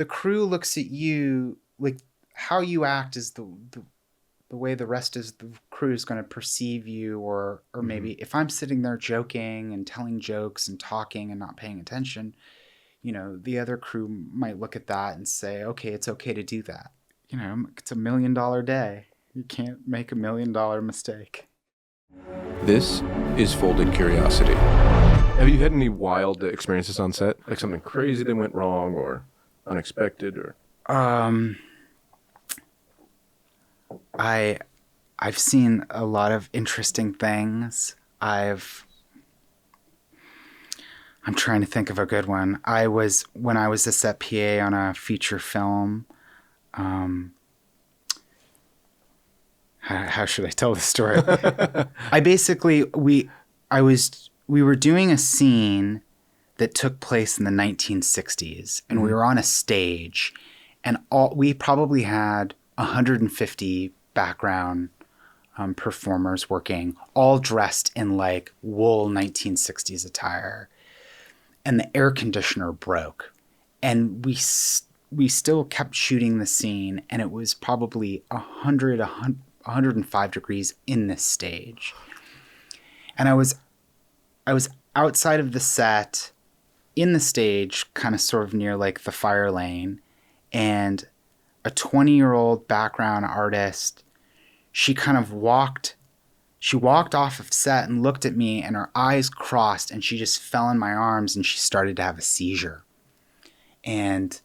the crew looks at you like how you act is the way the rest of the crew is going to perceive you, or maybe if I'm sitting there joking and telling jokes and talking and not paying attention, the other crew might look at that and say, okay, it's okay to do that. It's $1 million day. You can't make $1 million mistake. This is Folded Curiosity. Have you had any wild experiences on set? Like something crazy that went wrong or unexpected or... I've seen a lot of interesting things. I'm trying to think of a good one. When I was a set PA on a feature film, how should I tell the story? We were doing a scene that took place in the 1960s, and we were on a stage, and we probably had 150 background performers working, all dressed in like wool 1960s attire, and the air conditioner broke, and we still kept shooting the scene, and it was probably 105 degrees in this stage, and I was outside of the set in the stage, kind of sort of near like the fire lane, and a 20-year-old background artist, she walked off of set and looked at me, and her eyes crossed, and she just fell in my arms, and she started to have a seizure. And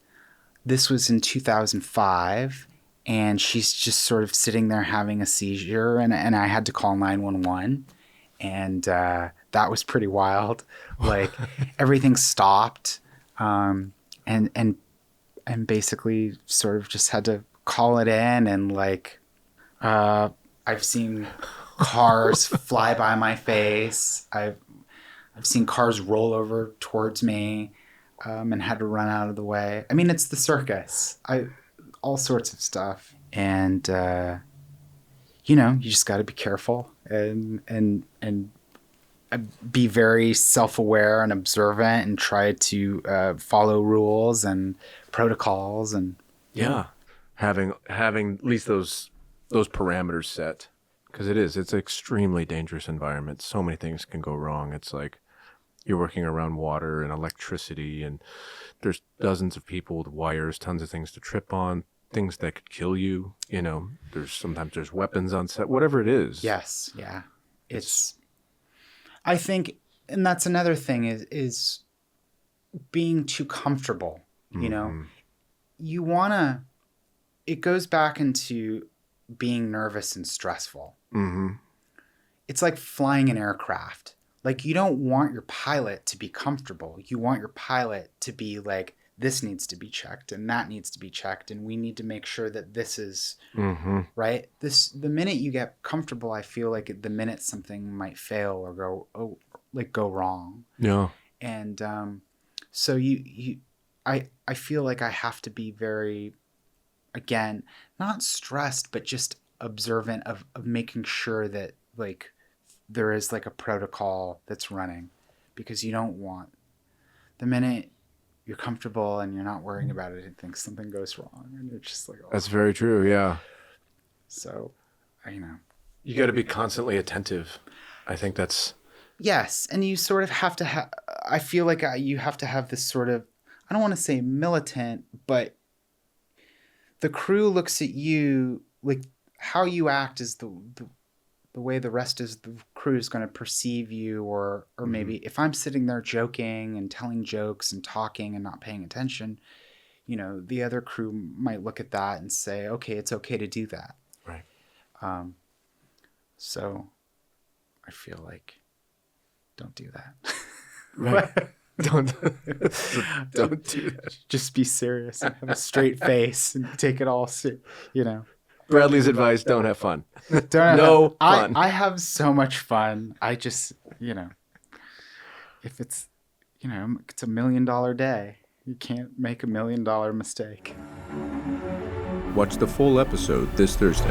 this was in 2005, and she's just sort of sitting there having a seizure, and I had to call 911, and that was pretty wild. Like everything stopped, and basically sort of just had to call it in. And like, I've seen cars fly by my face. I've seen cars roll over towards me, and had to run out of the way. I mean, it's the circus. All sorts of stuff. And, you just got to be careful and be very self-aware and observant and try to follow rules and protocols and having at least those parameters set, because it's an extremely dangerous environment. So many things can go wrong. It's like you're working around water and electricity, and there's dozens of people with wires, tons of things to trip on, things that could kill you. Sometimes there's weapons on set, whatever it is. Yes. Yeah. I think, and that's another thing is being too comfortable. You want to, it goes back into being nervous and stressful. It's like flying an aircraft. Like, you don't want your pilot to be comfortable. You want your pilot to be like, this needs to be checked and that needs to be checked, and we need to make sure that this is right. The minute you get comfortable, I feel like the minute something might fail or go wrong. Yeah. And so I feel like I have to be very, again, not stressed, but just observant of making sure that like there is like a protocol that's running, because you don't want the minute you're comfortable and you're not worrying about it and think something goes wrong, and you're just like, oh. That's very true. Yeah. So, you got to be constantly attentive. I think that's. Yes. And you sort of have to I feel like you have to have this sort of, I don't want to say militant, but the crew looks at you like how you act is the way the rest of the crew is going to perceive you, or maybe if I'm sitting there joking and telling jokes and talking and not paying attention, the other crew might look at that and say, okay, it's okay to do that. Right. So I feel like don't do that. Right. Don't do that. Just be serious and have a straight face and take it all, Bradley's advice, don't have fun. Fun. Fun. I have so much fun. I just, if it's, it's $1 million day. You can't make $1 million mistake. Watch the full episode this Thursday.